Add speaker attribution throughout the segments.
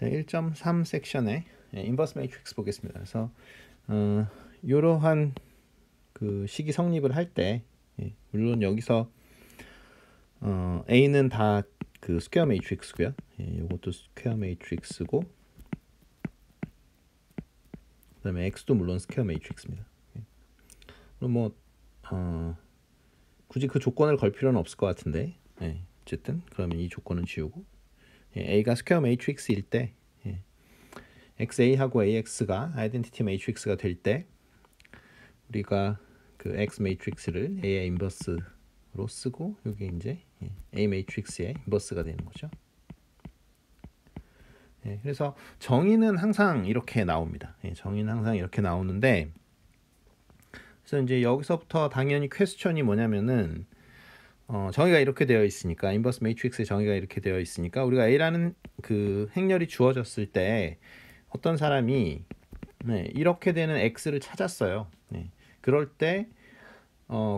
Speaker 1: 자, 1.3 섹션에 인버스 매트릭스 보겠습니다. 그래서 이러한 그 식이 성립을 할 때, 물론 여기서 A는 다 그 스퀘어 매트릭스고요. 이것도 스퀘어 매트릭스고, 그다음에 X도 물론 스퀘어 매트릭스입니다. 그럼 뭐 굳이 그 조건을 걸 필요는 없을 것 같은데, 어쨌든 그러면 이 조건은 지우고, A가 스퀘어 매트릭스일 때, XA하고 AX가 아이덴티티 매트릭스가 될 때, 우리가 그 X 매트릭스를 A의 인버스로 쓰고, 여기 이제 A 매트릭스의 인버스가 되는 거죠. 그래서 정의는 항상 이렇게 나옵니다. 정의는 항상 이렇게 나오는데, 그래서 이제 여기서부터 당연히 퀘스천이 뭐냐면은, 정의가 이렇게 되어 있으니까, 인버스 매트릭스의 정의가 이렇게 되어 있으니까, 우리가 A라는 그 행렬이 주어졌을 때 어떤 사람이 이렇게 되는 X를 찾았어요. 그럴 때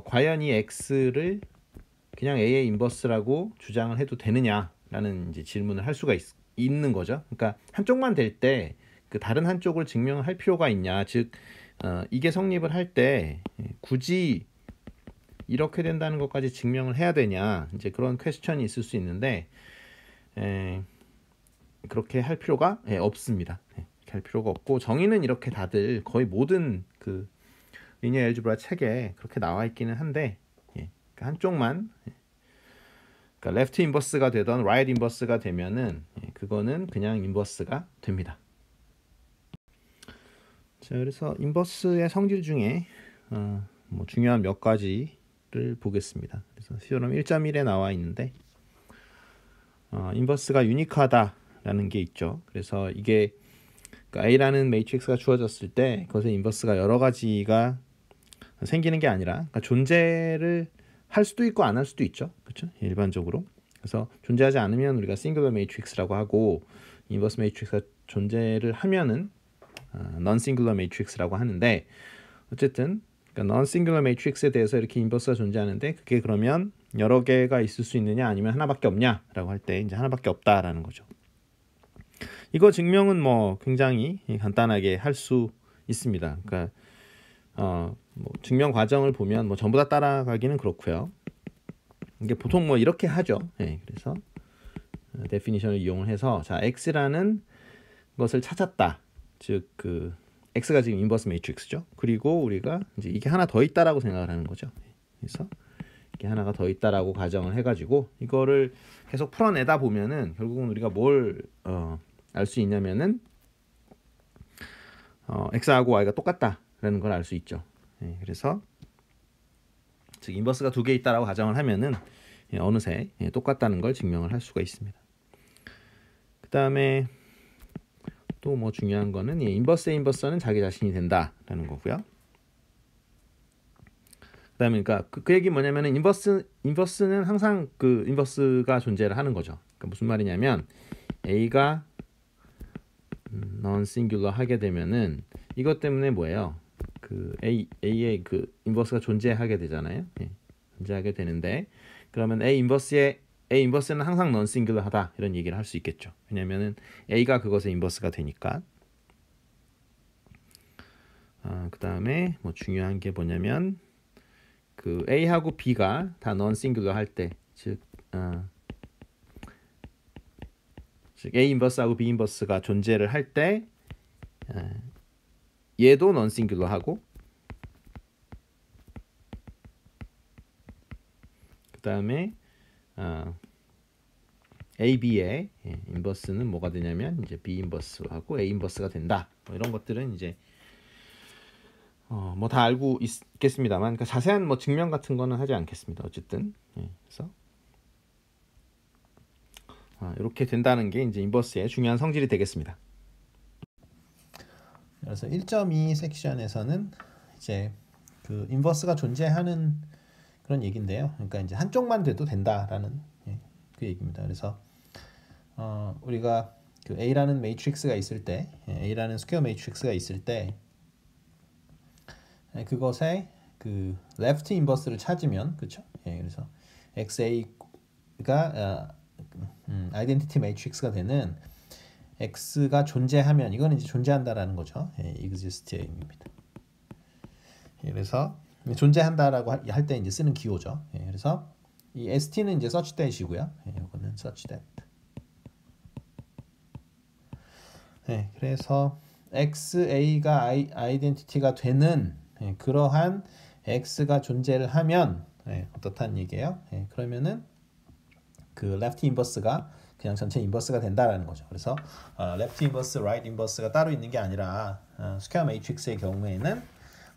Speaker 1: 과연 이 X를 그냥 A의 인버스라고 주장을 해도 되느냐라는 이제 질문을 할 수가 있는 거죠. 그러니까 한쪽만 될 때 그 다른 한쪽을 증명을 할 필요가 있냐, 즉 이게 성립을 할 때 굳이 이렇게 된다는 것까지 증명을 해야 되냐, 이제 그런 퀘스천이 있을 수 있는데, 그렇게 할 필요가 없습니다. 이렇게 할 필요가 없고, 정의는 이렇게 다들 거의 모든 그 리니어 엘지브라 책에 그렇게 나와 있기는 한데, 그러니까 한쪽만, 그러니까 레프트 인버스가 되던 라이트 인버스가 되면은 그거는 그냥 인버스가 됩니다. 자, 그래서 인버스의 성질 중에 뭐 중요한 몇 가지를 보겠습니다. 그래서 시오럼 1.1에 나와 있는데, 인버스가 유니크하다라는 게 있죠. 그래서 이게 그러니까 A라는 매트릭스가 주어졌을 때 그것의 인버스가 여러 가지가 생기는 게 아니라, 그러니까 존재를 할 수도 있고 안 할 수도 있죠. 그렇죠? 일반적으로. 그래서 존재하지 않으면 우리가 싱글러 매트릭스라고 하고, 인버스 매트릭스가 존재를 하면은 non singular 매트릭스라고 하는데, 어쨌든 그러니까 non singular 매트릭스에 대해서 이렇게 인버스가 존재하는데, 그게 그러면 여러 개가 있을 수 있느냐 아니면 하나밖에 없냐라고 할 때 이제 하나밖에 없다라는 거죠. 이거 증명은 뭐 굉장히 간단하게 할 수 있습니다. 그러니까 뭐 증명 과정을 보면 뭐 전부 다 따라가기는 그렇고요. 이게 보통 뭐 이렇게 하죠. 그래서 데피니션을 이용을 해서, 자, X라는 것을 찾았다. 즉 그 X가 지금 인버스 매트릭스죠. 그리고 우리가 이제 이게 하나 더 있다라고 생각을 하는 거죠. 그래서 이게 하나가 더 있다라고 가정을 해가지고 이거를 계속 풀어내다 보면은 결국은 우리가 뭘 알 수 있냐면은 X하고 Y가 똑같다라는 걸 알 수 있죠. 그래서 즉 인버스가 두 개 있다라고 가정을 하면은 어느새 똑같다는 걸 증명을 할 수가 있습니다. 그 다음에 또 뭐 중요한 거는 인버스의 인버스는 자기 자신이 된다라는 거고요. 그 다음에 그러니까 그 얘기 뭐냐면은 인버스는 항상 그 인버스가 존재를 하는 거죠. 그러니까 무슨 말이냐면 A가 non singular 하게 되면은 이것 때문에 뭐예요? 그 A의 그 인버스가 존재하게 되잖아요. 존재하게 되는데, 그러면 A 인버스는 항상 non singular 하다, 이런 얘기를 할 수 있겠죠. 왜냐면은 A가 그것의 인버스가 되니까. 그 다음에 뭐 중요한 게 뭐냐면, 그 A하고 B가 다 non singular 할 때, 즉 A 인버스하고 B 인버스가 존재를 할 때, 얘도 non singular 하고, 그 다음에 A, B의 인버스는 뭐가 되냐면 이제 B 인버스하고 A 인버스가 된다. 뭐 이런 것들은 이제 뭐 다 알고 있겠습니다만, 그러니까 자세한 뭐 증명 같은 거는 하지 않겠습니다. 어쨌든 그래서 이렇게 된다는 게 이제 인버스의 중요한 성질이 되겠습니다. 그래서 1.2 섹션에서는 이제 그 인버스가 존재하는 그런 얘기인데요. 그러니까 이제 한쪽만 돼도 된다라는 그 얘기입니다. 그래서 우리가 그 A라는 매트릭스가 있을 때, A라는 스퀘어 매트릭스가 있을 때, 그것의 그 레프트 인버스를 찾으면, 그렇죠? 그래서 XA가 아이덴티티 매트릭스가 되는 x가 존재하면 이거는 이제 존재한다라는 거죠. existing입니다. 그래서 존재한다라고 할 때 이제 쓰는 기호죠. 그래서 이 st는 이제 such that이고요. 이거는 such that. 그래서 xa가 아이덴티티가 되는 그러한 x가 존재를 하면 어떻다는 얘기예요. 그러면은 그 left inverse가 그냥 전체 인버스가 된다라는 거죠. 그래서 left inverse, right inverse가 따로 있는 게 아니라 스퀘어 매트릭스의 경우에는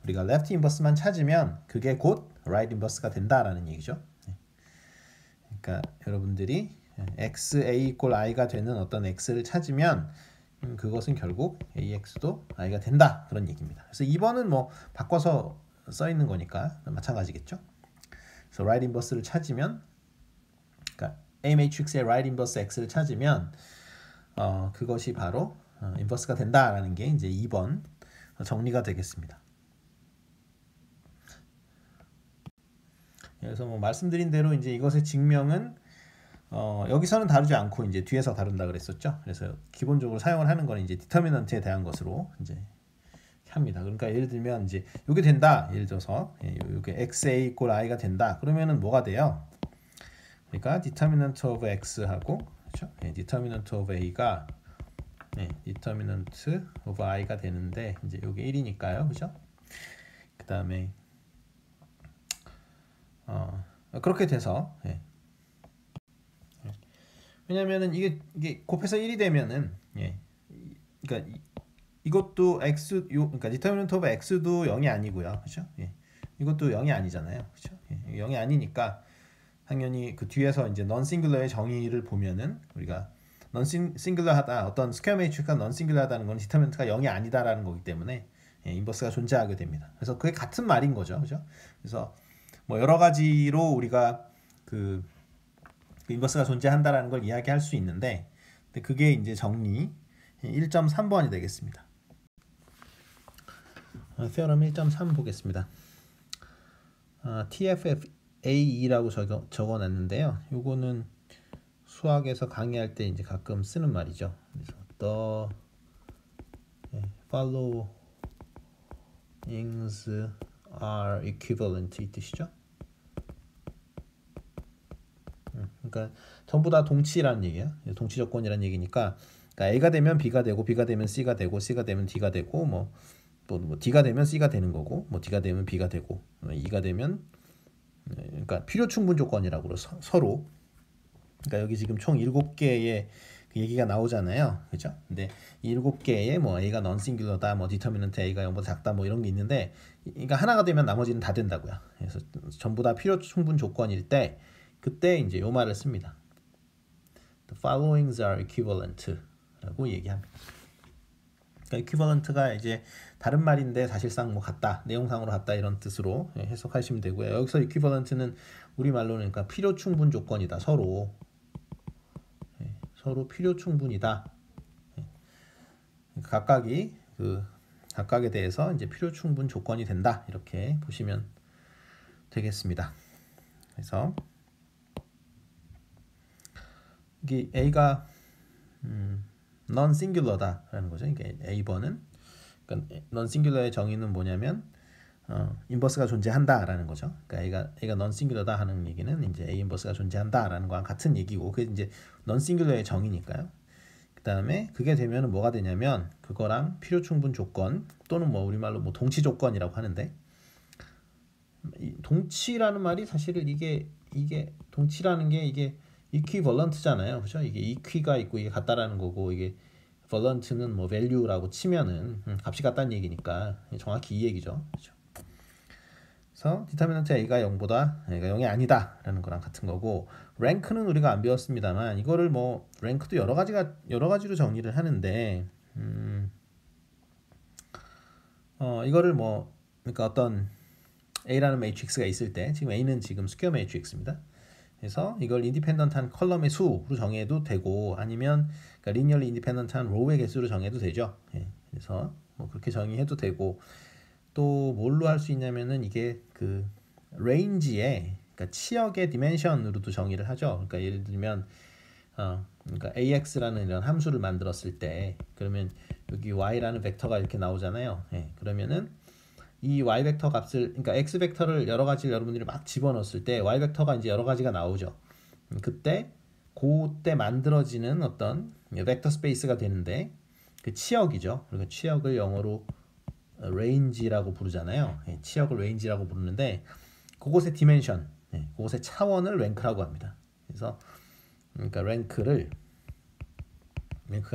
Speaker 1: 우리가 left inverse만 찾으면 그게 곧 right inverse가 된다라는 얘기죠. 그러니까 여러분들이 xa equal i가 되는 어떤 x를 찾으면 그것은 결국 ax도 i가 된다 그런 얘기입니다. 그래서 2번은 뭐 바꿔서 써 있는 거니까 마찬가지겠죠. 그래서 right inverse를 찾으면, 그러니까 A 매트릭스의 right inverse x를 찾으면 그것이 바로 인버스가 된다라는 게 이제 2번 정리가 되겠습니다. 그래서 뭐 말씀드린 대로 이제 이것의 증명은 여기서는 다루지 않고 이제 뒤에서 다룬다 그랬었죠. 그래서 기본적으로 사용을 하는 건 이제 디터미넌트에 대한 것으로 이제 합니다. 그러니까 예를 들면 이제 이게 된다. 예를 들어서 이게 xa equal i가 된다. 그러면은 뭐가 돼요? 그러니까 determinant of x하고 그렇죠? determinant of a가 determinant of i가 되는데 이제 이게 1이니까요. 그죠? 그다음에 그렇게 돼서 왜냐면은 이게 곱해서 1이 되면은 그러니까 이것도 x 그러니까 determinant of x도 0이 아니고요. 그렇죠? 이것도 0이 아니잖아요. 그렇죠? 0이 아니니까 당연히 그 뒤에서 이제 non-singular의 정의를 보면은 우리가 non-singular하다, 어떤 스퀘어 매트릭스가 non-singular하다는 건 디터미넌트가 0이 아니다라는 거기 때문에 인버스가 존재하게 됩니다. 그래서 그게 같은 말인 거죠, 그죠? 그래서 뭐 여러 가지로 우리가 그 인버스가 존재한다라는 걸 이야기할 수 있는데, 근데 그게 이제 정리 1.3번이 되겠습니다. theorem 1.3 보겠습니다. TFFAE라고 적어놨는데요. 요거는 수학에서 강의할 때 이제 가끔 쓰는 말이죠. 그래서 the followings are equivalent 이 뜻이죠. 그러니까 전부 다 동치라는 얘기예요. 동치 조건이라는 얘기니까, 그러니까 A가 되면 B가 되고, B가 되면 C가 되고, C가 되면 D가 되고, 뭐 D가 되면 C가 되는 거고, 뭐 D가 되면 B가 되고, E가 되면, 그러니까 필요 충분 조건이라고 서로. 그러니까 여기 지금 총 7개의 그 얘기가 나오잖아요, 그죠? 근데 이 7개의 뭐 A가 non-singular다, 뭐 determinant A가 0보다 작다, 뭐 이런 게 있는데, 그러니까 하나가 되면 나머지는 다 된다고요. 그래서 전부 다 필요 충분 조건일 때, 그때 이제 요 말을 씁니다. The followings are equivalent라고 얘기합니다. 그러니까 equivalent가 이제 다른 말인데 사실상 뭐 같다, 내용상으로 같다 이런 뜻으로 해석하시면 되고요. 여기서 equivalent는 우리말로는 그러니까 필요 충분 조건이다. 서로 필요 충분이다. 각각이 각각에 대해서 이제 필요 충분 조건이 된다. 이렇게 보시면 되겠습니다. 그래서 이게 A가 non-singular다라는 거죠. 그러니까 A번은, 그러니까 non-singular의 정의는 뭐냐면 인버스가 존재한다라는 거죠. 그러니까 A가 non-singular다 하는 얘기는 이제 A 인버스가 존재한다라는 거랑 같은 얘기고, 그게 이제 non-singular의 정의니까요. 그 다음에 그게 되면은 뭐가 되냐면 그거랑 필요 충분 조건, 또는 뭐 우리말로 뭐 동치 조건이라고 하는데, 이 동치라는 말이 사실 이게 동치라는 게 이게 equivalent잖아요, 그렇죠? 이게 equi가 있고 이게 같다라는 거고, 이게 valent는 뭐 value라고 치면은 값이 같다는 얘기니까 정확히 이 얘기죠, 그렇죠? 그래서 determinant A가 0보다 A가 0이 아니다라는 거랑 같은 거고, rank는 우리가 안 배웠습니다만 이거를 뭐 rank도 여러 가지로 정리를 하는데, 이거를 뭐 그러니까 어떤 A라는 매트릭스가 있을 때, 지금 A는 지금 스퀘어 매트릭스입니다. 그래서 이걸 인디펜던트한 컬럼의 수로 정해도 되고, 아니면 그러니까 리니얼리 인디펜던트한 로우의 개수로 정해도 되죠. 그래서 뭐 그렇게 정의해도 되고, 또 뭘로 할 수 있냐면은 이게 그 레인지의, 그러니까 치역의 디멘션으로도 정의를 하죠. 그러니까 예를 들면 그러니까 AX라는 이런 함수를 만들었을 때 그러면 여기 Y라는 벡터가 이렇게 나오잖아요. 예, 그러면은 이 Y 벡터 값을 그러니까 X 벡터를 여러 가지를 여러분들이 막 집어넣었을 때 Y 벡터가 이제 여러 가지가 나오죠. 그때 만들어지는 어떤 벡터 스페이스가 되는데 그 치역이죠. 그리고 치역을 영어로 range라고 부르잖아요. 예, 치역을 range라고 부르는데 그곳의 디멘션, 예, 그곳의 차원을 랭크라고 합니다. 그래서 그러니까 랭크가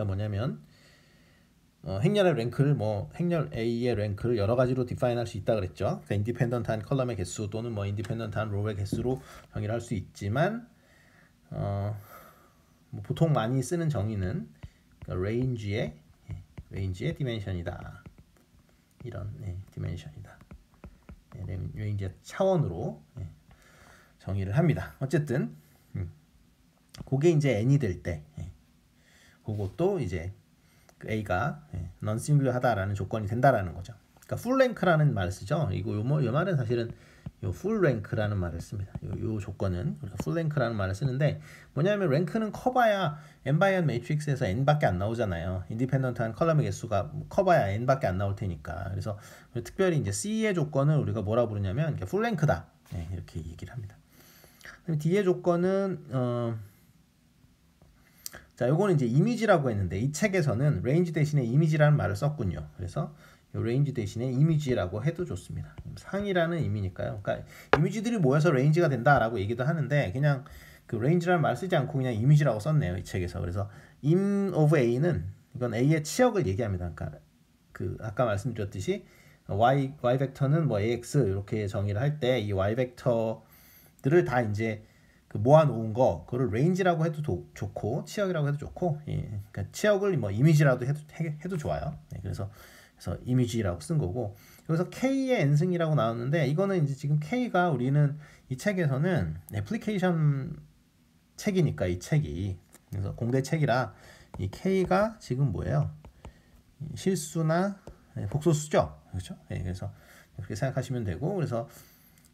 Speaker 1: 뭐냐면 행렬의 랭크를 행렬 A의 랭크를 여러 가지로 디파인할 수 있다 그랬죠. 그러니까 인디펜던트한 컬럼의 개수 또는 인디펜던트한 로우의 개수로 정의를 할 수 있지만 보통 많이 쓰는 정의는 그러니까 range의 디멘션이다. 이런 디멘션이다. range의 차원으로 정의를 합니다. 어쨌든 그게 이제 n이 될 때 그것도 이제 그 A가 non-singular하다라는 조건이 된다라는 거죠. 그러니까 full rank라는 말을 쓰죠. 요 말은 사실은 요 full rank라는 말을 씁니다. 요 조건은 우리가 full rank라는 말을 쓰는데 뭐냐면 랭크는 커봐야 n by n 매트릭스에서 n밖에 안 나오잖아요. 인디펜던트한 컬럼의 개수가 커봐야 n밖에 안 나올 테니까. 그래서 특별히 이제 C의 조건을 우리가 뭐라 부르냐면 full rank다. 이렇게 얘기를 합니다. 그럼 D의 조건은 자, 요거는 이제 이미지라고 했는데 이 책에서는 range 대신에 이미지라는 말을 썼군요. 그래서 요 range 대신에 이미지라고 해도 좋습니다. 상이라는 의미니까요. 그러니까 이미지들이 모여서 range가 된다라고 얘기도 하는데 그냥 그 range라는 말을 쓰지 않고 그냥 이미지라고 썼네요. 이 책에서. 그래서 im of A는 이건 A의 치역을 얘기합니다. 그러니까 그 아까 말씀드렸듯이 y 벡터는 AX 이렇게 정의를 할 때 이 y 벡터들을 다 이제 그 모아놓은 거, 그거를 range라고 해도 좋고, 치역이라고 해도 좋고, 그러니까 치역을 이미지라도 해도 좋아요. 그래서 이미지라고 쓴 거고, 여기서 K의 n승이라고 나왔는데, 이거는 이제 지금 K가 우리는 이 책에서는 애플리케이션 책이니까 이 책이, 그래서 공대 책이라 이 K가 지금 뭐예요? 실수나 복소수죠, 그렇죠? 그래서 그렇게 생각하시면 되고, 그래서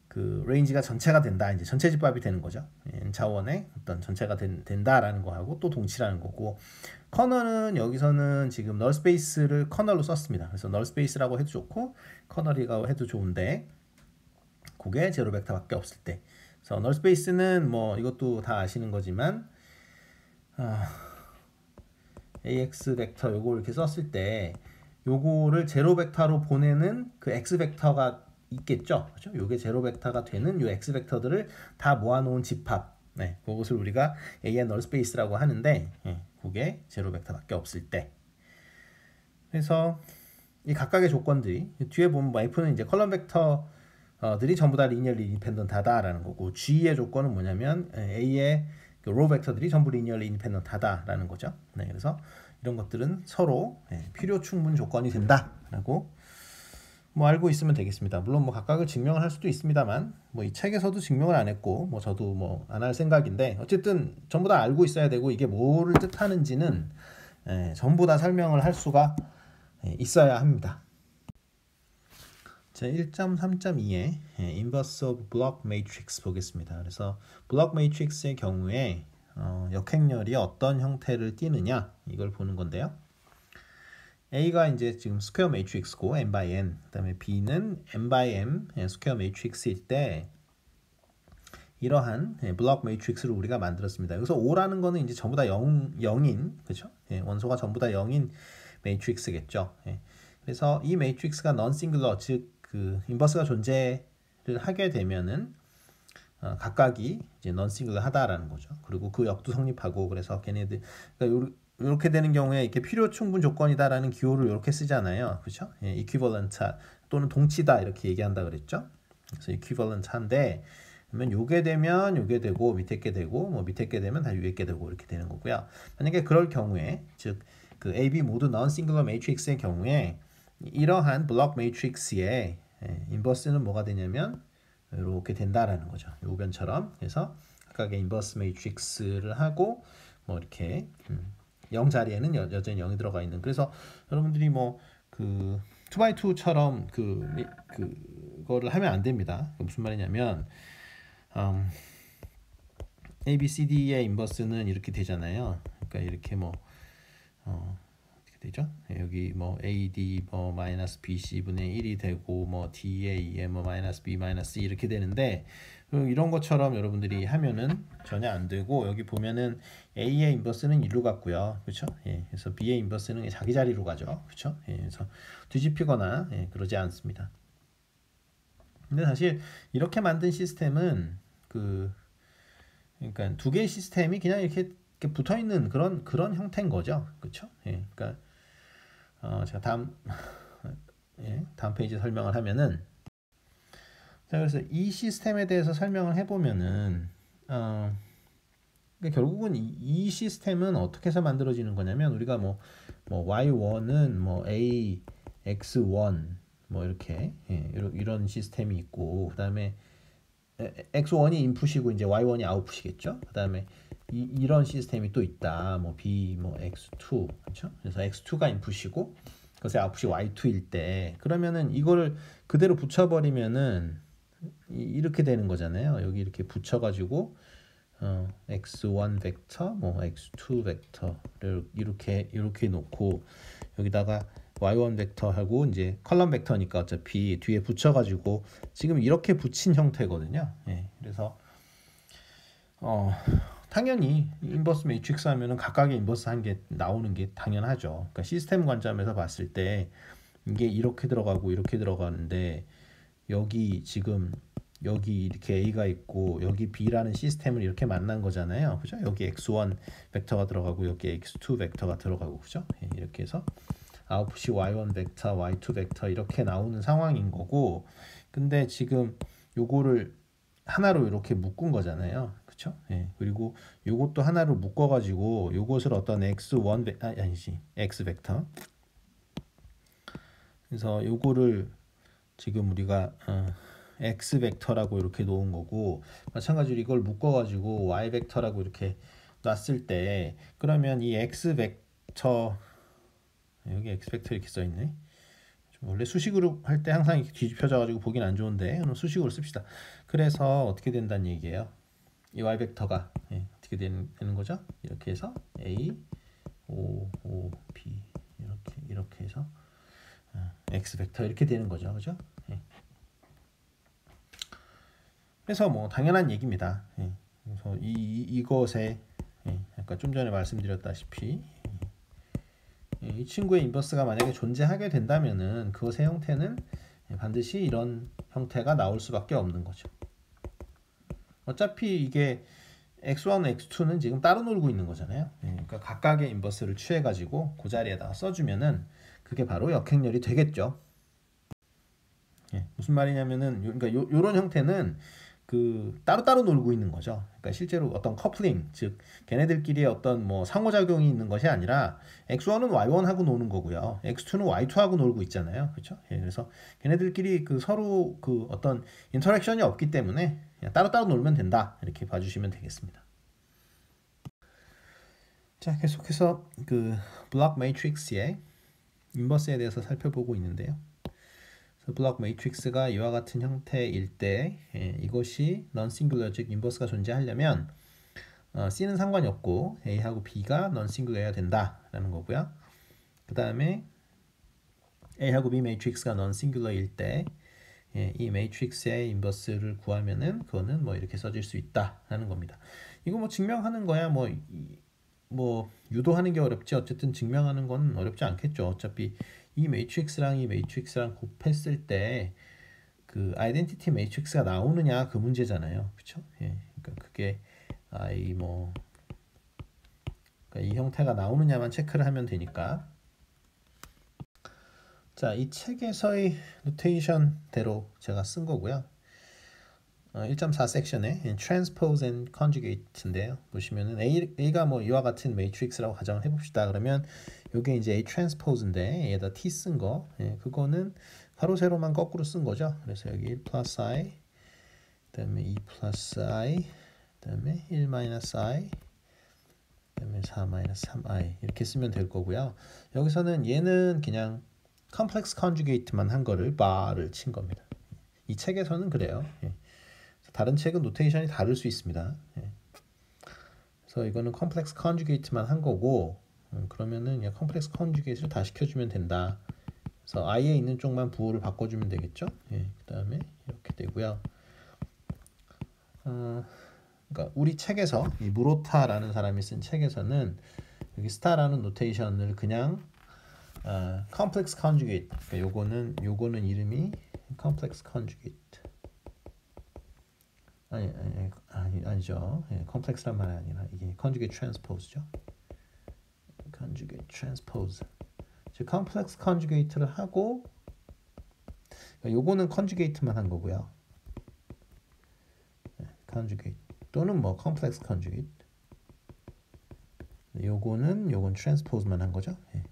Speaker 1: 그 레인지가 전체가 된다, 이제 전체 집합이 되는 거죠. 자원의 어떤 전체가 된다라는 거하고 또 동치라는 거고, 커널은 여기서는 지금 널 스페이스를 커널로 썼습니다. 그래서 널 스페이스라고 해도 좋고 커널이라고 해도 좋은데 그게 제로 벡터밖에 없을 때. 그래서 널 스페이스는 이것도 다 아시는 거지만 AX 벡터 요거 이렇게 썼을 때 요거를 제로 벡터로 보내는 그 X 벡터가 있겠죠. 그렇죠? 요게 제로 벡터가 되는 요 X 벡터들을 다 모아놓은 집합. 그것을 우리가 A의 널 스페이스라고 하는데, 그게 제로 벡터밖에 없을 때. 그래서 이 각각의 조건들이 뒤에 보면 F는 이제 컬럼 벡터들이 전부 다 리니얼리 인디펜던트하다라는 거고, G의 조건은 뭐냐면 A의 그 로우 벡터들이 전부 리니얼리 인디펜던트하다라는 거죠. 그래서 이런 것들은 서로 필요 충분 조건이 된다라고 알고 있으면 되겠습니다. 물론 각각을 증명을 할 수도 있습니다만 이 책에서도 증명을 안 했고 저도 안 할 생각인데 어쨌든 전부 다 알고 있어야 되고 이게 뭐를 뜻하는지는 전부 다 설명을 할 수가 있어야 합니다. 제 1.3.2의 Inverse of Block Matrix 보겠습니다. 그래서 블록 매트릭스의 경우에 역행렬이 어떤 형태를 띠느냐 이걸 보는 건데요. A가 이제 지금 스퀘어 매트릭스고 n by n, 그다음에 B는 n by m 스퀘어 매트릭스일 때 이러한 블록 매트릭스를 우리가 만들었습니다. 여기서 O라는 거는 이제 전부 다 0인 그렇죠? 원소가 전부 다 0인 매트릭스겠죠. 그래서 이 매트릭스가 non-singular, 즉 그 인버스가 존재를 하게 되면은 각각이 이제 non-singular 하다라는 거죠. 그리고 그 역도 성립하고, 그래서 걔네들 그러니까 이렇게 되는 경우에 이렇게 필요 충분 조건이다라는 기호를 이렇게 쓰잖아요. 그렇죠? equivalent 또는 동치다 이렇게 얘기한다 그랬죠. 그래서 equivalent한데 그러면 요게 되면 요게 되고 밑에 게 되고 밑에 게 되면 다 위에 게 되고 이렇게 되는 거고요. 만약에 그럴 경우에 즉 그 AB 모두 non-singular matrix의 경우에 이러한 블록 매트릭스의 인버스는 뭐가 되냐면 이렇게 된다라는 거죠. 요변처럼. 그래서 각각의 인버스 매트릭스를 하고 이렇게 0 자리에는 여전히 0이 들어가 있는. 그래서 여러분들이 그 2x2처럼 그거를 하면 안 됩니다. 무슨 말이냐면 A, B, C, D의 인버스는 이렇게 되잖아요. 그러니까 이렇게 뭐 어떻게 되죠? 여기 뭐 A, D 뭐 마이너스 B, C 분의 1이 되고 뭐 D, A, 뭐 마이너스 B, 마이너스 C 이렇게 되는데 이런 것처럼 여러분들이 하면은 전혀 안 되고 여기 보면은 A의 인버스는 1로 갔고요. 그렇죠? 예, 그래서 B의 인버스는 자기 자리로 가죠. 그렇죠? 예, 그래서 뒤집히거나 그러지 않습니다. 근데 사실 이렇게 만든 시스템은 그러니까 두 개의 시스템이 그냥 이렇게 붙어 있는 그런 형태인 거죠. 그렇죠? 예, 그러니까 제가 다음 페이지 설명을 하면은 자 그래서 이 시스템에 대해서 설명을 해보면은 그러니까 결국은 이 시스템은 어떻게 해서 만들어지는 거냐면 우리가 뭐 y1은 뭐 a x1 뭐 이렇게 이런 시스템이 있고 그다음에 x1이 인풋이고 이제 y1이 아웃풋이겠죠. 그다음에 이런 시스템이 또 있다. 뭐 b 뭐 x2 그렇죠? 그래서 x2가 인풋이고 그것의 아웃풋이 y2일 때 그러면은 이거를 그대로 붙여버리면은 이렇게 되는 거잖아요. 여기 이렇게 붙여가지고 x1 벡터, 뭐 x2 벡터를 이렇게 놓고 여기다가 y1 벡터하고 이제 컬럼 벡터니까 어차피 뒤에 붙여가지고 지금 이렇게 붙인 형태거든요. 예, 그래서 당연히 인버스 매트릭스 하면은 각각의 인버스 한 개 나오는 게 당연하죠. 그러니까 시스템 관점에서 봤을 때 이게 이렇게 들어가고 이렇게 들어가는데 여기 지금 여기 이렇게 A가 있고 여기 B라는 시스템을 이렇게 만난 거잖아요. 그죠? 여기 X1 벡터가 들어가고 여기 X2 벡터가 들어가고 그죠? 이렇게 해서 아웃풋이 Y1 벡터, Y2 벡터 이렇게 나오는 상황인 거고 근데 지금 요거를 하나로 이렇게 묶은 거잖아요. 그쵸? 예. 그리고 요것도 하나로 묶어 가지고 요것을 어떤 X1 아니지. X 벡터. 그래서 요거를 지금 우리가 X 벡터라고 이렇게 놓은 거고 마찬가지로 이걸 묶어 가지고 Y 벡터라고 이렇게 놨을 때 그러면 이 X 벡터 여기 X 벡터 이렇게 써 있네. 원래 수식으로 할 때 항상 이렇게 뒤집혀져 가지고 보긴 안 좋은데 그럼 수식으로 씁시다. 그래서 어떻게 된다는 얘기예요. 이 Y 벡터가 어떻게 되는 거죠? 이렇게 해서 A, O, O, B 이렇게 해서 X 벡터 이렇게 되는 거죠. 그죠? 그래서 뭐 당연한 얘기입니다. 그래서 이것에 아까 좀 전에 말씀드렸다시피 이 친구의 인버스가 만약에 존재하게 된다면은 그것의 형태는 반드시 이런 형태가 나올 수밖에 없는 거죠. 어차피 이게 x1, x2는 지금 따로 놀고 있는 거잖아요. 그러니까 각각의 인버스를 취해가지고 그 자리에다가 써주면은 그게 바로 역행렬이 되겠죠. 무슨 말이냐면은 그러니까 요런 형태는 따로따로 놀고 있는 거죠. 그러니까 실제로 어떤 커플링, 즉 걔네들끼리 어떤 뭐 상호작용이 있는 것이 아니라 x1은 y1하고 노는 거고요. x2는 y2하고 놀고 있잖아요. 그렇죠? 그래서 걔네들끼리 서로 어떤 인터랙션이 없기 때문에 그냥 따로따로 놀면 된다. 이렇게 봐주시면 되겠습니다. 자, 계속해서 블록 매트릭스의 인버스에 대해서 살펴보고 있는데요. 블록 매트릭스가 이와 같은 형태일 때 이것이 non-singular 즉 인버스가 존재하려면 C는 상관이 없고 A하고 B가 non-singular해야 된다라는 거고요. 그 다음에 A하고 B 매트릭스가 non-singular일 때 이 매트릭스의 인버스를 구하면은 그거는 뭐 이렇게 써질 수 있다라는 겁니다. 이거 뭐 증명하는 거야 뭐 유도하는 게 어렵지 어쨌든 증명하는 건 어렵지 않겠죠. 어차피 이 매트릭스랑 곱했을 때 아이덴티티 매트릭스가 나오느냐 그 문제잖아요. 그렇죠? 그러니까 그게 그러니까 이 형태가 나오느냐만 체크를 하면 되니까. 자, 이 책에서의 노테이션대로 제가 쓴 거고요. 1.4 섹션에 transpose and conjugate인데요. 보시면은 A가 뭐 이와 같은 매트릭스라고 가정을 해봅시다. 그러면 이게 이제 A transpose인데 얘에다 T 쓴 거, 그거는 가로 세로만 거꾸로 쓴 거죠. 그래서 여기 1 플러스 I, 그다음에 2 플러스 I, 그다음에 1 마이너스 I, 그다음에 4 마이너스 3I 이렇게 쓰면 될 거고요. 여기서는 얘는 그냥 컴플렉스 컨주게이트만 한 거를 bar를 친 겁니다. 이 책에서는 그래요. 다른 책은 노테이션이 다를 수 있습니다. 그래서 이거는 컴플렉스 컨주게이트만 한 거고 그러면은 그냥 컴플렉스 컨주게이트를 다 시켜주면 된다. 그래서 i에 있는 쪽만 부호를 바꿔주면 되겠죠. 예, 그 다음에 이렇게 되고요. 그러니까 우리 책에서 이 무로타라는 사람이 쓴 책에서는 여기 스타라는 노테이션을 그냥 컴플렉스 컨주게이트. 그러니까 요거는 이름이 컴플렉스 컨주게이트. 아니죠. 예, 컴플렉스란 말이 아니라 이게 컨주게이트 트랜스포즈죠. 컨주게이트 트랜스포즈. 즉 컴플렉스 컨주게이트를 하고 요거는 컨주게이트만 한 거고요. 컨주게이트 또는 뭐 컴플렉스 컨주게이트. 요건 트랜스포즈만 한 거죠. 예.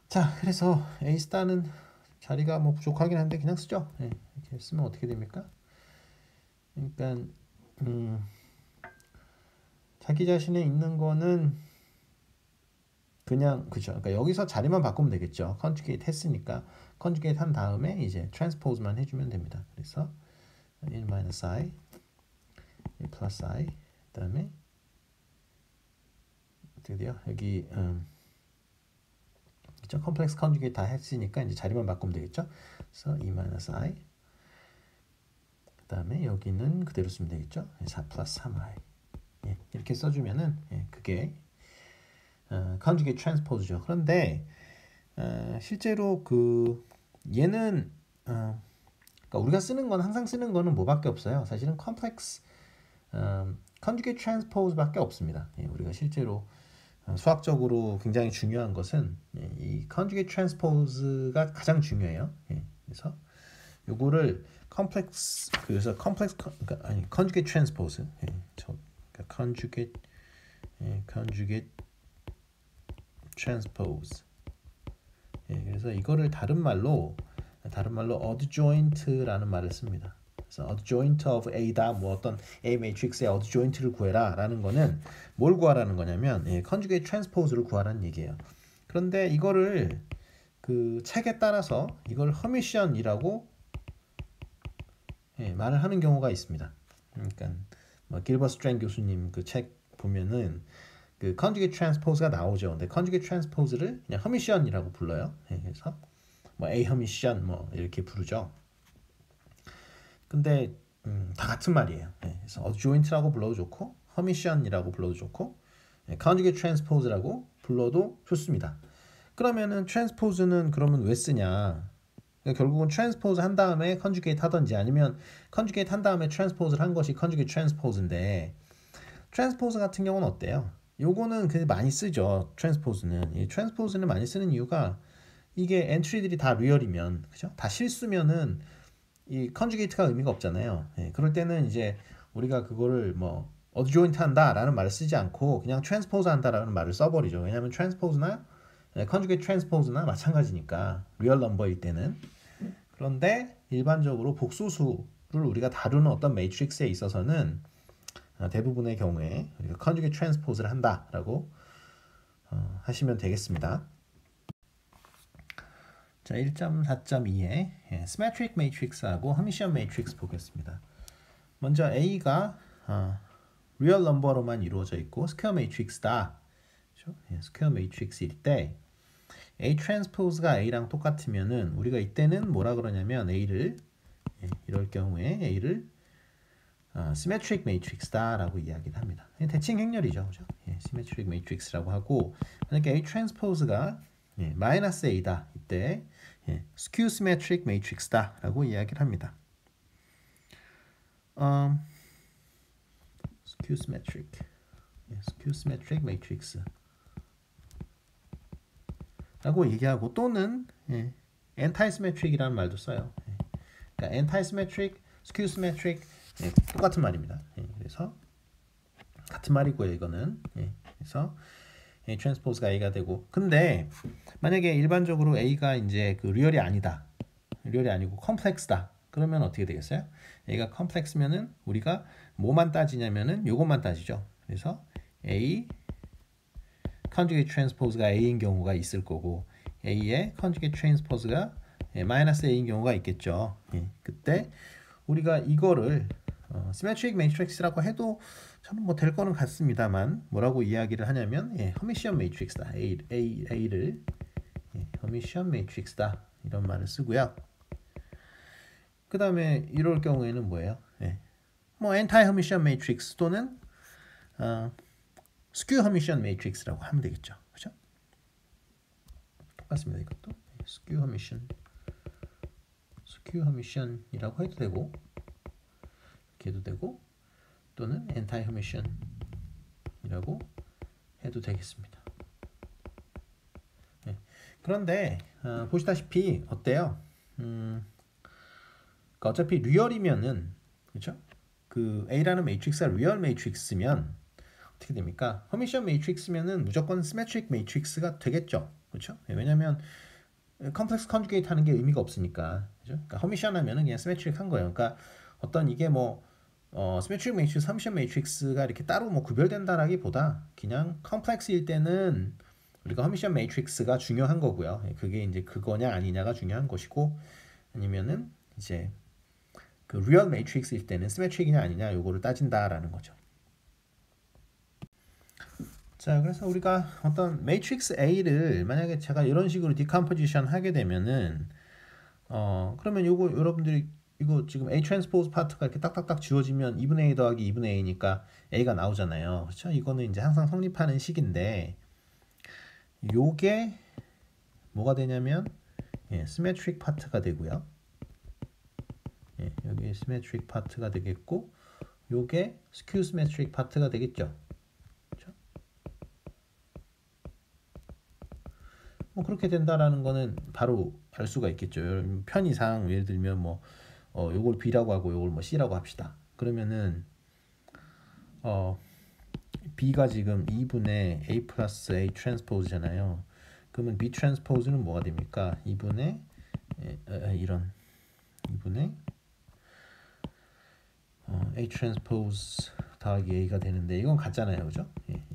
Speaker 1: 자, 그래서 A 스타는 자리가 뭐 부족하긴 한데 그냥 쓰죠. 예. 이렇게 쓰면 어떻게 됩니까? 그러니까 자기 자신에 있는 거는 그냥 그죠. 그러니까 여기서 자리만 바꾸면 되겠죠. 컨주게이트 했으니까 컨주게이트 한 다음에 이제 트랜스포즈만 해주면 됩니다. 그래서 1-i, 1 플러스 i, 그다음에 어떻게 돼요? 여기 그죠? 컴플렉스 컨주게이트 다 했으니까 이제 자리만 바꾸면 되겠죠. 그래서 2-i, 그다음에 여기는 그대로 쓰면 되겠죠. 4 플러스 3i. 예, 이렇게 써주면은 예, 그게 컨주게이트 트랜스포즈죠. 그런데 실제로 그 얘는 그러니까 우리가 쓰는 건 항상 쓰는 거는 뭐밖에 없어요. 사실은 컴플렉스 컨주게이트 트랜스포즈밖에 없습니다. 예, 우리가 실제로 수학적으로 굉장히 중요한 것은 예, 이 컨주게이트 트랜스포즈가 가장 중요해요. 예, 그래서 요거를 그래서 그러니까 아니 컨주게이트 트랜스포즈. 예, 그러니까 컨주게이트 트랜스포즈. 예, 그래서 이거를 다른 말로 adjoint라는 말을 씁니다. 그래서 adjoint of A다 뭐 어떤 A 매트릭스의 adjoint를 구해라라는 거는 뭘 구하라는 거냐면 예, conjugate transpose를 구하라는 얘기예요. 그런데 이거를 그 책에 따라서 이걸 허미션이라고 예, 말을 하는 경우가 있습니다. 그러니까 뭐 길버트 스트랭 교수님 그 책 보면은 그 conjugate transpose가 나오죠. 근데 conjugate transpose를 그냥 허미션이라고 불러요. 예, 그래서 뭐 A 허미션 뭐 이렇게 부르죠. 근데 다 같은 말이에요. 예, 그래서 adjoint라고 불러도 좋고 허미션이라고 불러도 좋고 예, conjugate transpose라고 불러도 좋습니다. 그러면은 transpose는 그러면 왜 쓰냐? 그러니까 결국은 transpose 한 다음에 conjugate 하든지 아니면 conjugate 한 다음에 transpose를 한 것이 conjugate transpose인데 transpose 같은 경우는 어때요? 요거는 그 많이 쓰죠. transpose는. 이 transpose는 많이 쓰는 이유가 이게 엔트리들이 다 리얼이면 그죠? 다 실수면은 이 conjugate가 의미가 없잖아요. 예, 그럴 때는 이제 우리가 그거를 뭐 adjoint 한다라는 말을 쓰지 않고 그냥 transpose 한다라는 말을 써버리죠. 왜냐하면 transpose나 conjugate transpose나 마찬가지니까 real number일 때는. 그런데 일반적으로 복소수를 우리가 다루는 어떤 매트릭스에 있어서는 대부분의 경우에 우리가 conjugate transpose를 한다라고 하시면 되겠습니다. 자, 1.4.2에 symmetric matrix하고 Hermitian matrix 보겠습니다. 먼저 A가 real number로만 이루어져 있고 square matrix다. 그렇죠? square matrix일 때 A transpose가 A랑 똑같으면은 우리가 이때는 뭐라 그러냐면 A를 이럴 경우에 A를 symmetric matrix다라고 이야기를 합니다. 대칭 행렬이죠, 그죠? symmetric matrix라고 하고 만약에 A transpose가 마이너스 A다 이때 skew symmetric matrix다라고 이야기를 합니다. skew symmetric matrix 라고 얘기하고 또는 anti-symmetric이라는 말도 써요. 그러니까 anti-symmetric, skew symmetric 똑같은 말입니다. 그래서 같은 말이고요, 이거는. 그래서 트랜스포즈가 A가 되고 근데 만약에 일반적으로 A가 이제 그 리얼이 아니다. 리얼이 아니고 컴플렉스다. 그러면 어떻게 되겠어요? A가 컴플렉스면은 우리가 뭐만 따지냐면은 요것만 따지죠. 그래서 A conjugate transpose가 A인 경우가 있을 거고 A의 conjugate transpose가 마이너스 A인 경우가 있겠죠. 그때 우리가 이거를 시메트릭 매트릭스라고 해도 저는 뭐 될 거는 같습니다만 뭐라고 이야기를 하냐면 허미션 매트릭스다. A를 허미션 매트릭스다 이런 말을 쓰고요. 그 다음에 이럴 경우에는 뭐예요? 뭐 엔타이 허미션 매트릭스 또는 스큐 허미션 매트릭스라고 하면 되겠죠. 그렇죠? 똑같습니다. 이것도 스큐 허미션이라고 해도 되고 이렇게 해도 되고 또는 엔타이 허미션이라고 해도 되겠습니다. 그런데 보시다시피 어때요? 그러니까 어차피 리얼이면은 그렇죠? 그 A라는 매트릭스가 리얼 매트릭스면 어떻게 됩니까? 허미션 매트릭스면은 무조건 시메트릭 매트릭스가 되겠죠. 그렇죠? 왜냐면 컴플렉스 컨주게이트 하는 게 의미가 없으니까. 그죠? 그러니까 허미션 하면은 그냥 시메트릭 한 거예요. 그러니까 어떤 이게 뭐 시메트릭 매트릭스, 허미션 매트릭스가 이렇게 따로 뭐 구별된다라기보다 그냥 컴플렉스일 때는 우리가 허미션 매트릭스가 중요한 거고요. 그게 이제 그거냐 아니냐가 중요한 것이고 아니면은 이제 그 리얼 매트릭스일 때는 시메트릭이냐 아니냐 요거를 따진다라는 거죠. 자, 그래서 우리가 어떤 매트릭스 A를 만약에 제가 이런 식으로 디컴포지션 하게 되면은 그러면 요거 여러분들이 이거 지금 A 트랜스포즈 파트가 이렇게 딱딱딱 지워지면 2분의 A 더하기 2분의 A니까 A가 나오잖아요. 그렇죠? 이거는 이제 항상 성립하는 식인데 요게 뭐가 되냐면 시메트릭 파트가 되고요. 여기 시메트릭 파트가 되겠고 요게 스큐 시메트릭 파트가 되겠죠. 그렇죠? 뭐 그렇게 된다라는 거는 바로 알 수가 있겠죠. 편의상 예를 들면 뭐 요걸 B라고 하고 요걸 뭐 C라고 합시다. 그러면은 B가 지금 2분의 A 플러스 A 트랜스포즈잖아요. 그러면 B 트랜스포즈는 뭐가 됩니까? 2분의 이런 2분의 A 트랜스포즈 더하기 A가 되는데 이건 같잖아요. 그죠?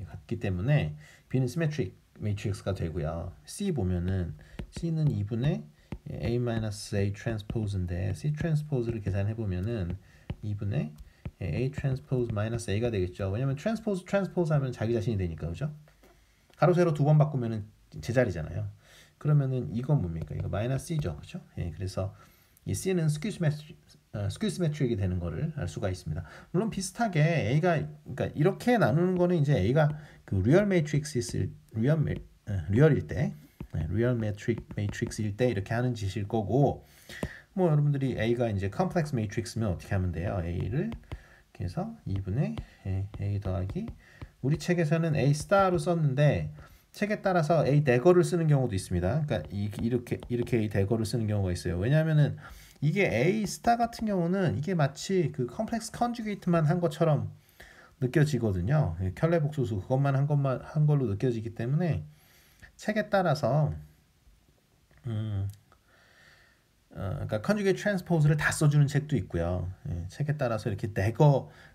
Speaker 1: 같기 때문에 B는 시메트릭 매트릭스가 되고요. C 보면은 C는 2분의 A-A 트랜스포즈인데 C 트랜스포즈를 계산해 보면은 2분의 A 트랜스포즈 마이너스 A가 되겠죠. 왜냐면 트랜스포즈 하면 자기 자신이 되니까. 그죠? 가로 세로 두 번 바꾸면은 제자리잖아요. 그러면은 이건 뭡니까? 이거 마이너스 C죠. 그죠? 그래서 이 C는 스큐 시메트릭이 되는 거를 알 수가 있습니다. 물론 비슷하게 A가 그러니까 이렇게 나누는 거는 이제 A가 그 리얼 매트릭스일 때 리얼 매트릭스일 때 이렇게 하는 짓일 거고 뭐 여러분들이 A가 이제 컴플렉스 매트릭스면 어떻게 하면 돼요? A를 그래서 2분의 A 더하기 우리 책에서는 A 스타로 썼는데 책에 따라서 A 대거를 쓰는 경우도 있습니다. 그러니까 이렇게 A 대거를 쓰는 경우가 있어요. 왜냐하면은 이게 A 스타 같은 경우는 이게 마치 그 컴플렉스 컨주게이트만 한 것처럼 느껴지거든요. 켤레 복소수 그것만 한 걸로 느껴지기 때문에 책에 따라서 그러니까 컨주게이트 트랜스포즈를 다 써주는 책도 있고요. 책에 따라서 이렇게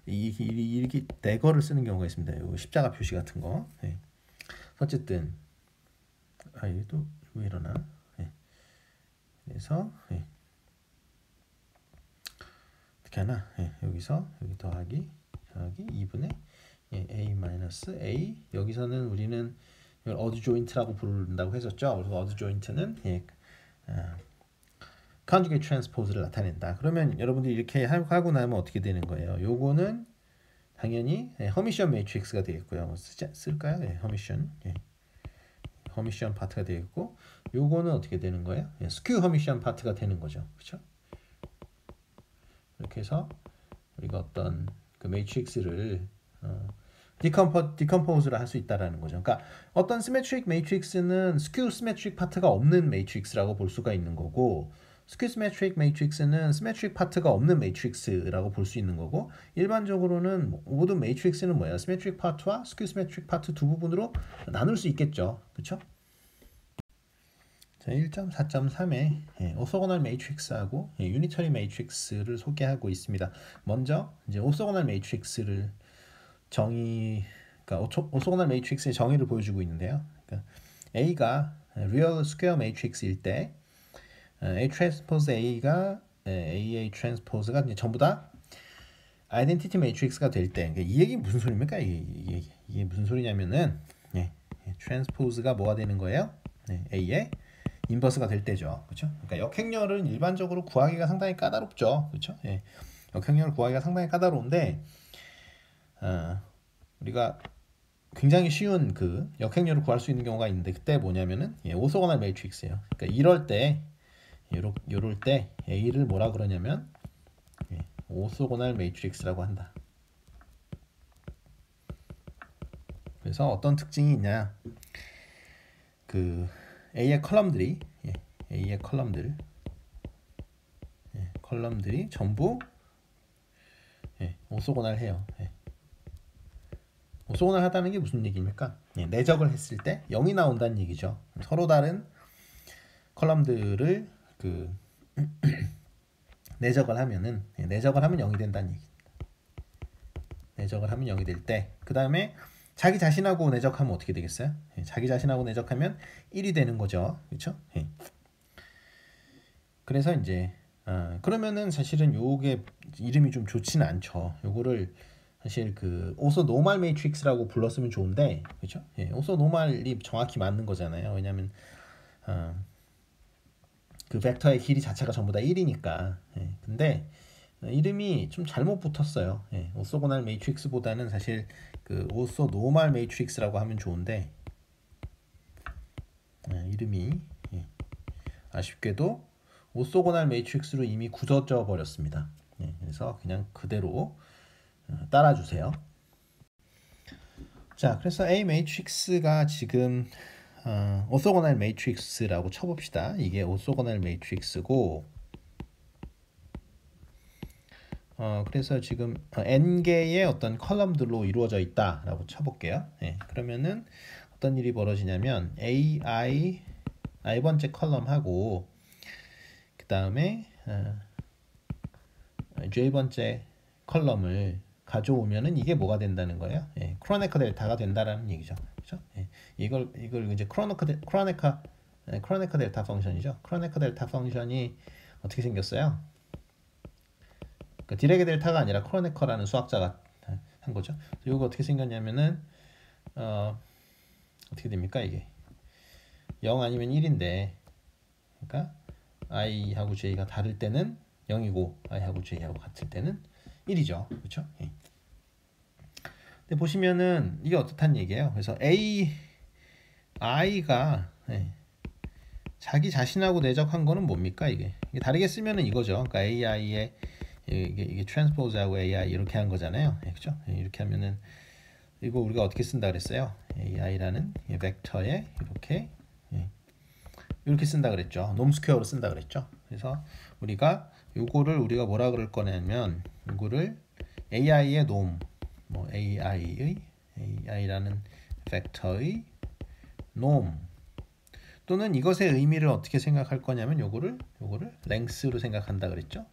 Speaker 1: 이렇게 대거를 쓰는 경우가 있습니다. 요 십자가 표시 같은 거. 어쨌든 이게 또 왜 이러나? 그래서 어떻게 하나? 여기서 여기 더하기 2분의 A 마이너스 A 여기서는 우리는 이걸 어드 조인트라고 부른다고 했었죠. 그래서 어드 조인트는 컨주게이트 트랜스포즈를 나타낸다. 그러면 여러분들이 이렇게 하고 나면 어떻게 되는 거예요? 요거는 당연히 허미션 매트릭스가 되겠고요. 뭐 쓸까요? 허미션 파트가 되겠고 요거는 어떻게 되는 거예요? 스큐 허미션 파트가 되는 거죠. 그렇죠? 이렇게 해서 우리가 어떤 그 매트릭스를 디컴포즈를 할 수 있다라는 거죠. 그러니까 어떤 시메트릭 매트릭스는 스큐 시메트릭 파트가 없는 매트릭스라고 볼 수가 있는 거고 스큐 시메트릭 매트릭스는 시메트릭 파트가 없는 매트릭스라고 볼 수 있는 거고 일반적으로는 모든 매트릭스는 뭐예요? 시메트릭 파트와 스큐 시메트릭 파트 두 부분으로 나눌 수 있겠죠. 그렇죠? 자, 1.4.3에 오소고널 매트릭스하고 유니터리 매트릭스를 소개하고 있습니다. 먼저 이제 오소고널 매트릭스를 그러니까 오소고널 매트릭스의 정의를 보여주고 있는데요. 그러니까 A가 리얼 스퀘어 매트릭스일 때 A 트랜스포즈 A가 AA 트랜스포즈가 이제 전부 다 아이덴티티 매트릭스가 될 때, 이 얘기 무슨 소리입니까? 이게 무슨 소리냐면은 트랜스포즈가 뭐가 되는 거예요? A의 인버스가 될 때죠. 그렇죠? 그러니까 역행렬은 일반적으로 구하기가 상당히 까다롭죠. 그렇죠? 역행렬을 구하기가 상당히 까다로운데 우리가 굉장히 쉬운 그 역행렬을 구할 수 있는 경우가 있는데 그때 뭐냐면은 오소고날 매트릭스예요. 그러니까 이럴 때 요럴 때 A를 뭐라 그러냐면 오소고날 매트릭스라고 한다. 그래서 어떤 특징이 있냐? 그 A의 컬럼들이 컬럼들이 전부 오소고날해요. 오소고날하다는 게 무슨 얘기입니까? 내적을 했을 때 0이 나온다는 얘기죠. 서로 다른 컬럼들을 그 내적을 하면 0이 된다는 얘기. 내적을 하면 0이 될 때, 그 다음에 자기 자신하고 내적하면 어떻게 되겠어요? 자기 자신하고 내적하면 1이 되는 거죠. 그렇죠? 그래서 이제 그러면은 사실은 요게 이름이 좀 좋지는 않죠. 요거를 사실 그 오소 노멀 매트릭스라고 불렀으면 좋은데, 그렇죠? 오소 노멀이 정확히 맞는 거잖아요. 왜냐면 그 벡터의 길이 자체가 전부 다 1이니까. 근데 이름이 좀 잘못 붙었어요. 오소고날 매트릭스보다는 사실 그 오소 노멀 매트릭스라고 하면 좋은데 이름이 아쉽게도 오소고날 매트릭스로 이미 굳어져 버렸습니다. 그래서 그냥 그대로 따라주세요. 자, 그래서 A 매트릭스가 지금 오소고날 매트릭스라고 쳐봅시다. 이게 오소고날 매트릭스고 그래서 지금 n개의 어떤 컬럼들로 이루어져 있다라고 쳐볼게요. 그러면은 어떤 일이 벌어지냐면 i번째 컬럼하고 그 다음에 j번째 컬럼을 가져오면은 이게 뭐가 된다는 거예요? 크로네커 델타가 된다라는 얘기죠. 그렇죠? 이걸 이제 크로네커 델타 펑션이죠. 크로네커 델타 펑션이 어떻게 생겼어요? 그러니까 디렉의 델타가 아니라 크로네커라는 수학자가 한 거죠. 이거 어떻게 생겼냐면은 어떻게 됩니까 이게? 0 아니면 1인데, 그러니까 i하고 j가 다를 때는 0이고 i하고 j하고 같을 때는 1이죠. 그렇죠? 근데 보시면은 이게 어떻단 얘기예요? 그래서 i가 자기 자신하고 내적한 거는 뭡니까 이게 다르게 쓰면은 이거죠. 그러니까 ai의 이게 트랜스포즈하고 ai 이렇게 한 거잖아요. 그렇죠? 이렇게 하면은 이거 우리가 어떻게 쓴다 그랬어요? ai라는 벡터에 이렇게 쓴다 그랬죠. 놈 스퀘어로 쓴다 그랬죠. 그래서 요거를 우리가 뭐라 그럴 거냐면 이거를 ai의 놈, 뭐 ai라는 벡터의 놈, 또는 이것의 의미를 어떻게 생각할 거냐면 요거를 랭스로 생각한다 그랬죠.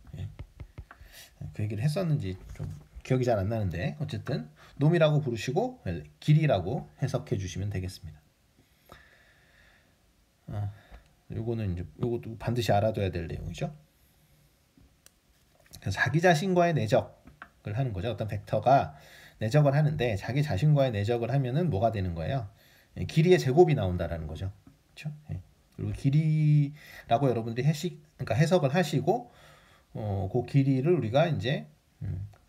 Speaker 1: 그 얘기를 했었는지 좀 기억이 잘 안 나는데 어쨌든 놈이라고 부르시고 길이라고 해석해 주시면 되겠습니다. 요거는 이제 요것도 반드시 알아둬야 될 내용이죠. 자기 자신과의 내적을 하는 거죠. 어떤 벡터가 내적을 하는데 자기 자신과의 내적을 하면은 뭐가 되는 거예요? 길이의 제곱이 나온다라는 거죠. 그렇죠? 그리고 길이라고 여러분들이 그러니까 해석을 하시고 그 길이를 우리가 이제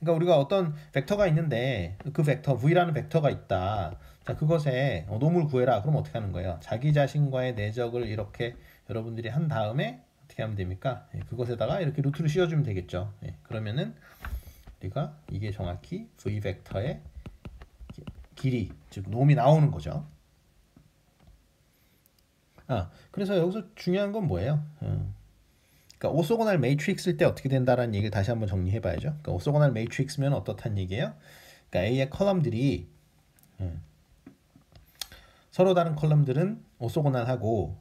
Speaker 1: 그러니까 우리가 어떤 벡터가 있는데 그 벡터 v라는 벡터가 있다. 자, 그것에 놈을 구해라. 그럼 어떻게 하는 거예요? 자기 자신과의 내적을 이렇게 여러분들이 한 다음에 어떻게 하면 됩니까? 그것에다가 이렇게 루트를 씌워주면 되겠죠. 그러면은 우리가 이게 정확히 v 벡터의 길이, 즉 놈이 나오는 거죠. 그래서 여기서 중요한 건 뭐예요? 그러니까 오소고날 매트릭스일 때 어떻게 된다라는 얘기를 다시 한번 정리해 봐야죠. 그러니까 오소고날 매트릭스면 어떻다는 얘기예요? 그러니까 A의 컬럼들이 서로 다른 컬럼들은 오소고날하고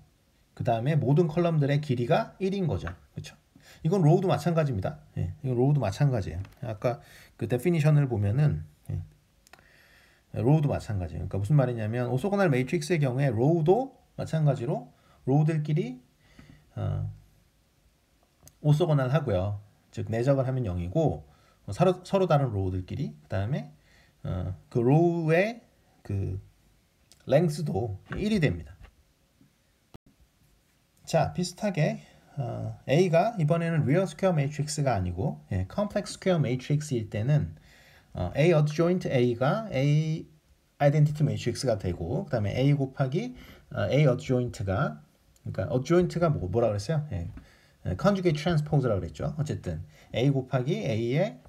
Speaker 1: 그 다음에 모든 컬럼들의 길이가 1인 거죠. 그렇죠? 이건 로우도 마찬가지입니다. 이건 로우도 마찬가지예요. 아까 그 데피니션을 보면은 로우도 마찬가지예요. 그러니까 무슨 말이냐면 오소고날 매트릭스의 경우에 로우도 마찬가지로 로우들끼리 오소고날 하고요. 즉 내적을 하면 0이고 서로 다른 로우들끼리 그다음에 그 로우의 그 랭스도 1이 됩니다. 자, 비슷하게 A가 이번에는 리얼 스퀘어 매트릭스가 아니고 컴플렉스 스퀘어 매트릭스일 때는 A adjoint A가 A 아이덴티티 매트릭스가 되고 그다음에 A 곱하기 A adjoint가 그러니까 adjoint가 뭐라 그랬어요? conjugate transpose라고 그랬죠. 어쨌든 A 곱하기 A의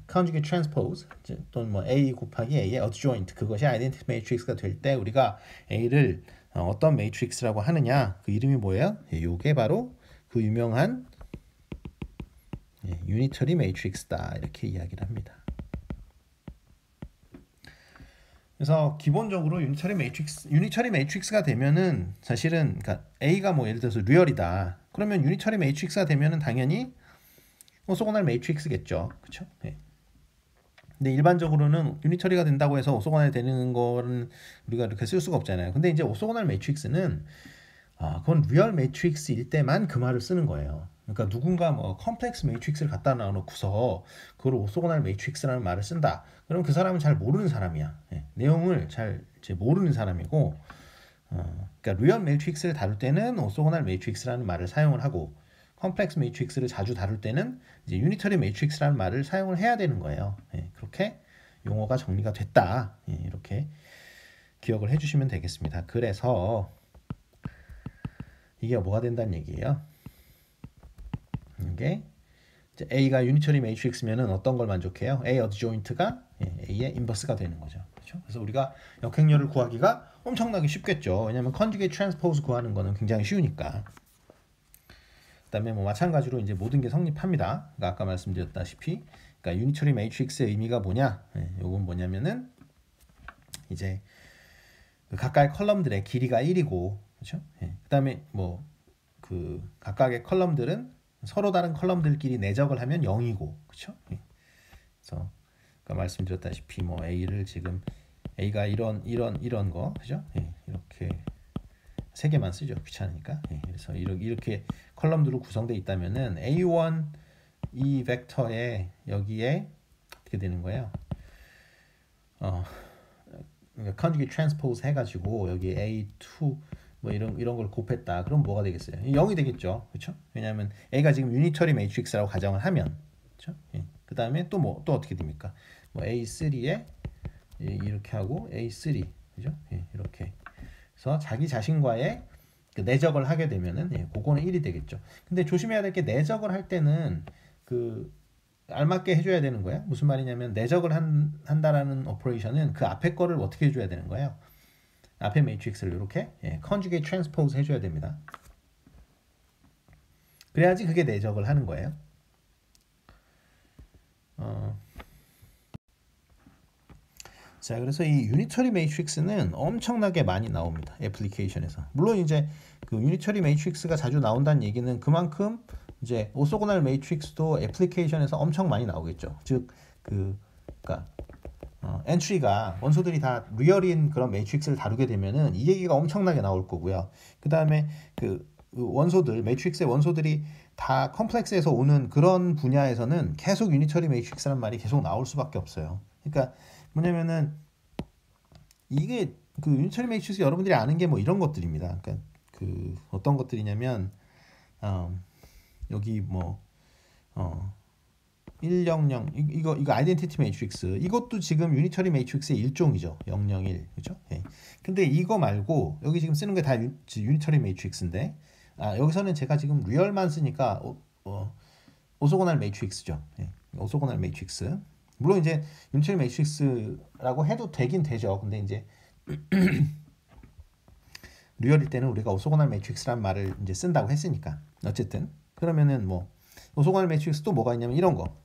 Speaker 1: conjugate transpose 또는 뭐 A 곱하기 A의 adjoint 그것이 아이덴티티 매트릭스가 될 때 우리가 A를 어떤 매트릭스라고 하느냐 그 이름이 뭐예요? 이게 바로 그 유명한 유니터리 매트릭스다 이렇게 이야기를 합니다. 그래서 기본적으로 유니터리 매트릭스가 되면은 사실은 그러니까 A가 뭐 예를 들어서 리얼이다. 그러면 유니터리 매트릭스가 되면은 당연히 오소고날 매트릭스겠죠. 그렇죠? 네. 근데 일반적으로는 유니터리가 된다고 해서 오소고날이 되는 거는 우리가 이렇게 쓸 수가 없잖아요. 근데 이제 오소고날 매트릭스는 그건 리얼 매트릭스일 때만 그 말을 쓰는 거예요. 그러니까 누군가 뭐 컴플렉스 매트릭스를 갖다 놔놓고서 그걸 오소고날 매트릭스라는 말을 쓴다. 그럼 그 사람은 잘 모르는 사람이야. 내용을 잘 모르는 사람이고, 그러니까 리얼 매트릭스를 다룰 때는 오소고날 매트릭스라는 말을 사용을 하고, 컴플렉스 매트릭스를 자주 다룰 때는 이제 유니터리 매트릭스라는 말을 사용을 해야 되는 거예요. 그렇게 용어가 정리가 됐다. 이렇게 기억을 해주시면 되겠습니다. 그래서 이게 뭐가 된다는 얘기예요? 이게 이제 A가 유니터리 매트릭스면은 어떤 걸 만족해요? A adjoint가 A의 인버스가 되는 거죠. 그렇죠? 그래서 우리가 역행렬을 구하기가 엄청나게 쉽겠죠. 왜냐하면 conjugate transpose 구하는 거는 굉장히 쉬우니까. 그다음에 뭐 마찬가지로 이제 모든 게 성립합니다. 그러니까 아까 말씀드렸다시피, 그러니까 유니터리 매트릭스의 의미가 뭐냐? 이건 뭐냐면은 이제 그 각각의 컬럼들의 길이가 1이고, 그렇죠? 그다음에 뭐 그 각각의 컬럼들은 서로 다른 컬럼들끼리 내적을 하면 0이고, 그렇죠? 그래서 아까 말씀드렸다시피 뭐 A를 지금 A가 이런 거, 그죠? 이렇게 세 개만 쓰죠. 귀찮으니까. 그래서 이렇게 컬럼들로 구성되어 있다면은 A1 이 벡터에 여기에 어떻게 되는 거예요? conjugate transpose 해가지고 여기 A2 뭐 이런 걸 곱했다. 그럼 뭐가 되겠어요? 0이 되겠죠. 그렇죠? 왜냐하면 A가 지금 유니터리 매트릭스라고 가정을 하면, 그렇죠? 그 다음에 또 어떻게 됩니까? 뭐 A3에 이렇게 하고 A3, 그죠? 이렇게. 그래서 자기 자신과의 그 내적을 하게 되면은 그거는 1이 되겠죠. 근데 조심해야 될 게 내적을 할 때는 그 알맞게 해줘야 되는 거예요. 무슨 말이냐면 내적을 한다라는 오퍼레이션은 그 앞에 거를 어떻게 해줘야 되는 거예요? 앞에 매트릭스를 이렇게 conjugate transpose 해줘야 됩니다. 그래야지 그게 내적을 하는 거예요. 자, 그래서 이 유니터리 매트릭스는 엄청나게 많이 나옵니다. 애플리케이션에서. 물론 이제 그 유니터리 매트릭스가 자주 나온다는 얘기는 그만큼 이제 오소고날 매트릭스도 애플리케이션에서 엄청 많이 나오겠죠. 즉 그러니까 엔트리가 원소들이 다 리얼인 그런 매트릭스를 다루게 되면은 이 얘기가 엄청나게 나올 거고요. 그다음에 그 원소들 매트릭스의 원소들이 다 컴플렉스에서 오는 그런 분야에서는 계속 유니터리 매트릭스라는 말이 계속 나올 수밖에 없어요. 그러니까 뭐냐면은 이게 그 유니터리 매트릭스 여러분들이 아는 게 뭐 이런 것들입니다. 그러니까 그 어떤 것들이냐면 여기 뭐 100 이거 아이덴티티 매트릭스 이것도 지금 유니터리 매트릭스의 일종이죠. 001 그죠? 근데 이거 말고 여기 지금 쓰는 게 다 유니터리 매트릭스인데 여기서는 제가 지금 리얼만 쓰니까 오소고날 매트릭스죠. 오소고날 매트릭스. 물론 이제 유니터리 매트릭스라고 해도 되긴 되죠. 근데 이제 리얼일 때는 우리가 오소고날 매트릭스란 말을 이제 쓴다고 했으니까 어쨌든 그러면은 뭐 오소고날 매트릭스 또 뭐가 있냐면 이런 거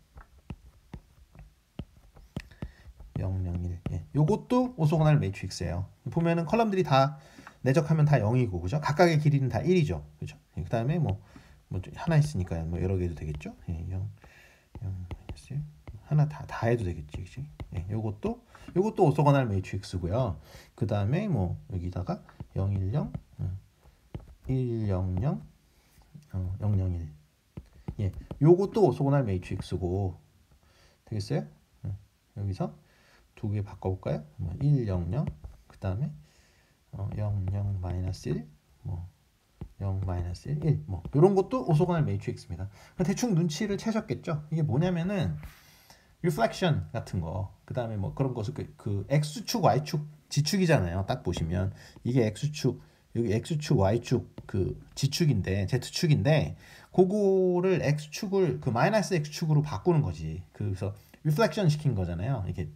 Speaker 1: 001 요것도 오소고날 매트릭스예요. 보면은 컬럼들이 다 내적하면 다 0이고 그죠? 각각의 길이는 다 1이죠. 그죠? 그다음에 뭐 하나 있으니까 뭐 여러 개 해도 되겠죠? 0 하나 다 해도 되겠지, 그치? 요것도 오소고날 매트릭스고요. 그 다음에 뭐 여기다가 010, 100, 001. 요것도 오소고날 매트릭스고, 되겠어요? 여기서 두 개 바꿔볼까요? 1, 0, 0, 그 다음에 0, 0, 마이너스 1, 0, 마이너스 1, 1, 이런 것도 오소고날 매트릭스입니다. 대충 눈치를 채셨겠죠? 이게 뭐냐면은 리플렉션 같은 거, 그 다음에 그런 것을 그 x축, y축, 지축이잖아요. 딱 보시면 이게 x축, 여기 x축, y축, 그 지축인데 z축인데 그거를 x축을 그 마이너스 x축으로 바꾸는 거지. 그래서 리플렉션 시킨 거잖아요. 이게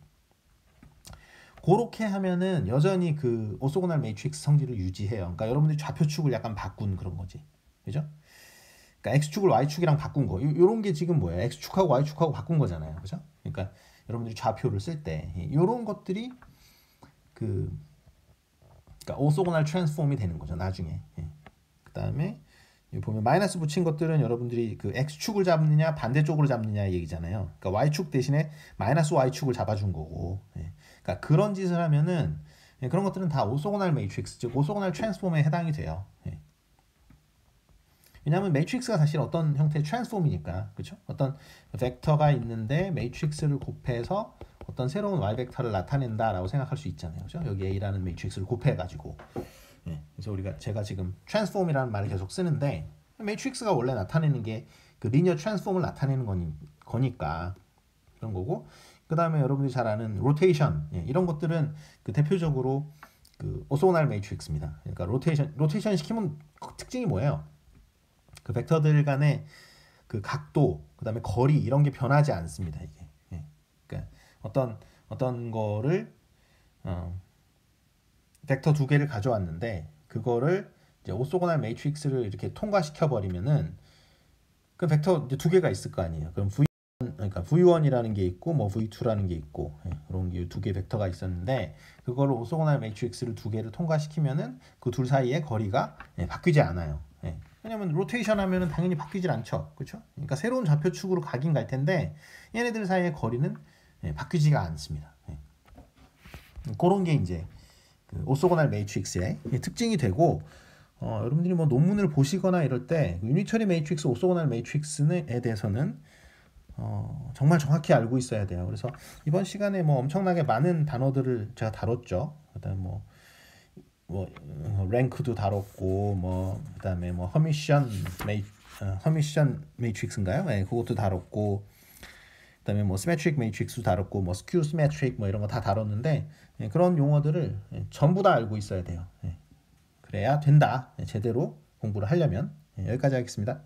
Speaker 1: 그렇게 하면은 여전히 그 오소고날 매트릭스 성질을 유지해요. 그러니까 여러분들이 좌표축을 약간 바꾼 그런 거지. 그죠? 그러니까 x축을 y축이랑 바꾼 거. 요런 게 지금 뭐예요? x축하고 y축하고 바꾼 거잖아요. 그죠? 그러니까 여러분들이 좌표를 쓸 때 요런 것들이 그러니까 오소고날 트랜스폼이 되는 거죠. 나중에. 그다음에 보면 마이너스 붙인 것들은 여러분들이 그 x축을 잡느냐 반대쪽으로 잡느냐 얘기잖아요. 그러니까 y축 대신에 마이너스 y축을 잡아준 거고. 그러니까 그런 짓을 하면은 그런 것들은 다 오소고날 매트릭스, 즉 오소고날 트랜스폼에 해당이 돼요. 왜냐하면 매트릭스가 사실 어떤 형태의 트랜스폼이니까, 그렇죠? 어떤 벡터가 있는데 매트릭스를 곱해서 어떤 새로운 y 벡터를 나타낸다라고 생각할 수 있잖아요, 그렇죠? 여기 A라는 매트릭스를 곱해가지고, 그래서 제가 지금 트랜스폼이라는 말을 계속 쓰는데 매트릭스가 원래 나타내는 게 그 리니어 트랜스폼을 나타내는 거니까 그런 거고, 그 다음에 여러분들이 잘 아는 로테이션, 이런 것들은 그 대표적으로 그 오소고날 매트릭스입니다. 그러니까 로테이션 시키면 특징이 뭐예요? 그 벡터들 간의 그 각도, 그 다음에 거리 이런 게 변하지 않습니다. 이게. 그러니까 어떤 거를 벡터 두 개를 가져왔는데 그거를 이제 오소고날 매트릭스를 이렇게 통과시켜 버리면은 그 벡터 이제 두 개가 있을 거 아니에요. 그럼 그러니까 V1이라는 게 있고 V2라는 게 있고 그런 게 두 개 벡터가 있었는데 그걸로 오소고날 매트릭스를 두 개를 통과시키면은 그 둘 사이의 거리가 바뀌지 않아요. 왜냐면 로테이션 하면은 당연히 바뀌질 않죠. 그렇죠? 그러니까 새로운 좌표축으로 가긴 갈 텐데 얘네들 사이의 거리는 바뀌지가 않습니다. 그런 게 이제 그 오소고날 매트릭스의 특징이 되고, 여러분들이 논문을 보시거나 이럴 때 유니터리 매트릭스, 오소고날 매트릭스에 대해서는 정말 정확히 알고 있어야 돼요. 그래서 이번 시간에 엄청나게 많은 단어들을 제가 다뤘죠. 그다음 랭크도 다뤘고 그다음에 허미션 매트릭스인가요? 그것도 다뤘고, 그다음에 시메트릭 매트릭스도 다뤘고 스큐 시메트릭 이런 거 다 다뤘는데 그런 용어들을 전부 다 알고 있어야 돼요. 그래야 된다. 제대로 공부를 하려면. 여기까지 하겠습니다.